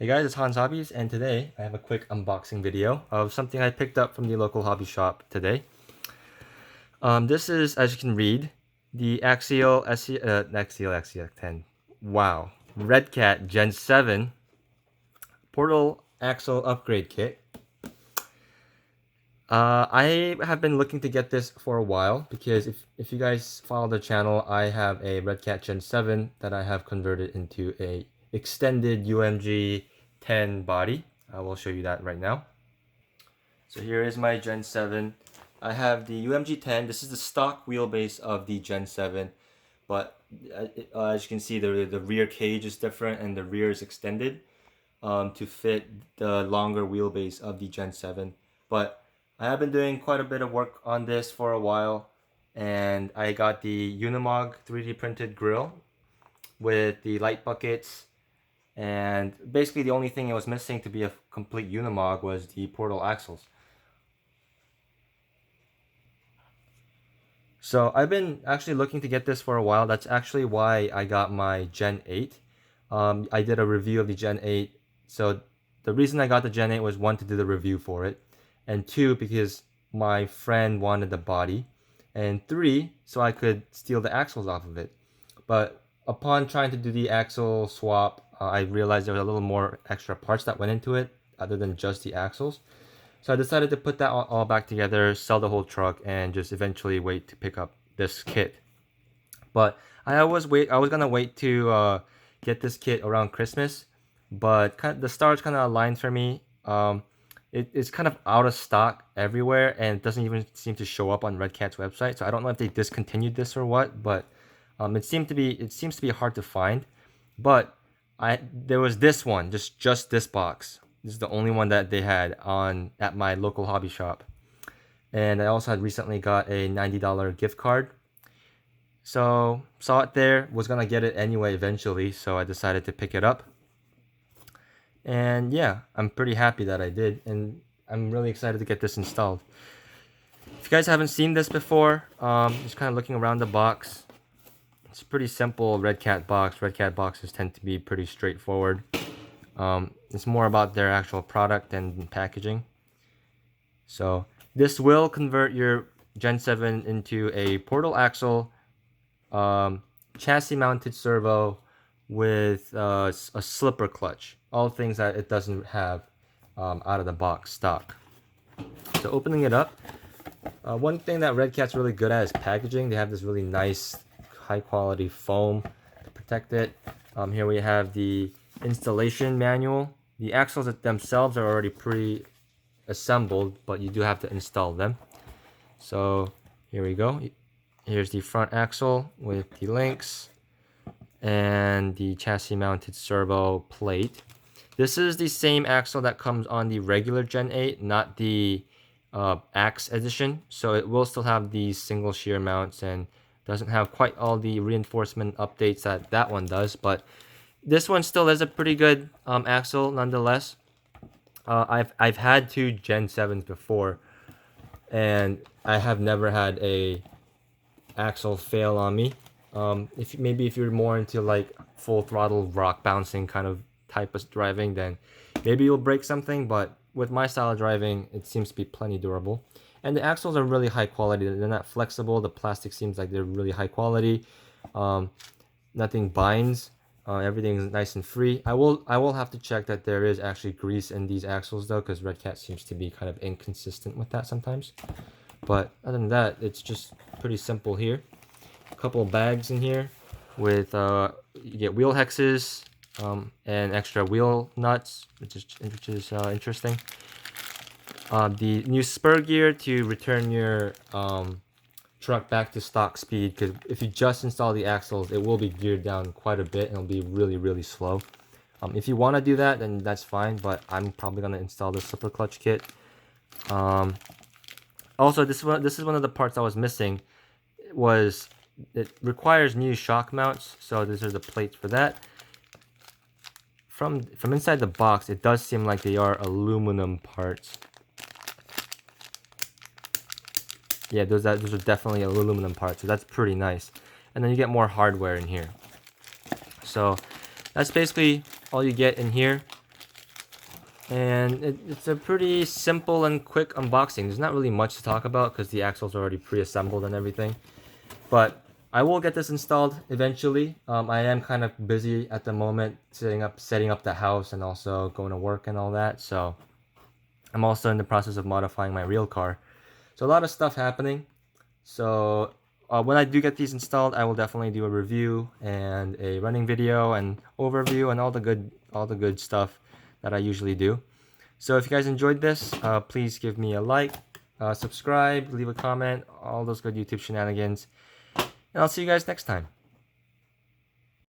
Hey guys, it's Hans Hobbies, and today I have a quick unboxing video of something I picked up from the local hobby shop today. This is, as you can read, the Axial 10. Wow, Redcat Gen 7 Portal Axle Upgrade Kit. I have been looking to get this for a while because if you guys follow the channel, I have a Redcat Gen 7 that I have converted into a extended UMG 10 body. I will show you that right now. So here is my Gen 7. I have the UMG 10. This is the stock wheelbase of the Gen 7, but as you can see, the rear cage is different and the rear is extended to fit the longer wheelbase of the Gen 7. But I have been doing quite a bit of work on this for a while, and I got the Unimog 3D printed grill with the light buckets, and basically the only thing it was missing to be a complete Unimog was the portal axles. So I've been actually looking to get this for a while. That's actually why I got my Gen 8. I did a review of the Gen 8. So the reason I got the Gen 8 was one, to do the review for it, and two, because my friend wanted the body, and three, so I could steal the axles off of it. But upon trying to do the axle swap, I realized there was a little more extra parts that went into it other than just the axles. So I decided to put that all back together, sell the whole truck, and just eventually wait to pick up this kit. But I was gonna wait to get this kit around Christmas, but the stars kind of aligned for me. It's kind of out of stock everywhere, and it doesn't even seem to show up on Redcat's website. So I don't know if they discontinued this or what, but it seems to be hard to find. But there was this one, just this box. This is the only one that they had at my local hobby shop. And I also had recently got a $90 gift card. So saw it there, was gonna get it anyway eventually, so I decided to pick it up. And yeah, I'm pretty happy that I did, and I'm really excited to get this installed. If you guys haven't seen this before, just kind of looking around the box. It's a pretty simple Redcat box. Redcat boxes tend to be pretty straightforward. It's more about their actual product and packaging. So this will convert your Gen 7 into a portal axle, chassis mounted servo with a slipper clutch. All things that it doesn't have out of the box stock. So opening it up, one thing that Redcat's really good at is packaging. They have this really nice high quality foam to protect it. Here we have the installation manual. The axles themselves are already pre-assembled, but you do have to install them. So here we go. Here's the front axle with the links and the chassis mounted servo plate. This is the same axle that comes on the regular Gen 8, not the Axe edition. So it will still have these single shear mounts and doesn't have quite all the reinforcement updates that one does, but this one still is a pretty good axle nonetheless. I've had two Gen 7s before, and I have never had a axle fail on me. If you're more into like full throttle rock bouncing kind of type of driving, then maybe you'll break something, but with my style of driving, it seems to be plenty durable. And the axles are really high quality. They're not flexible. The plastic seems like they're really high quality. Nothing binds. Everything's nice and free. I will have to check that there is actually grease in these axles though, because Redcat seems to be kind of inconsistent with that sometimes. But other than that, it's just pretty simple here. A couple of bags in here with you get wheel hexes and extra wheel nuts, which is interesting. The new spur gear to return your truck back to stock speed, because if you just install the axles, it will be geared down quite a bit and it'll be really slow. If you want to do that, then that's fine, but I'm probably going to install the slipper clutch kit. Also, this is one of the parts I was missing. It requires new shock mounts, so these are the plates for that. From inside the box, it does seem like they are aluminum parts. Yeah, those are definitely aluminum parts, so that's pretty nice. And then you get more hardware in here. So that's basically all you get in here. And it's a pretty simple and quick unboxing. There's not really much to talk about because the axles are already pre-assembled and everything. But I will get this installed eventually. I am kind of busy at the moment setting up the house and also going to work and all that. So I'm also in the process of modifying my real car. So a lot of stuff happening. So when I do get these installed, I will definitely do a review and a running video and overview and all the good stuff that I usually do. So if you guys enjoyed this, please give me a like, subscribe, leave a comment, all those good YouTube shenanigans. And I'll see you guys next time.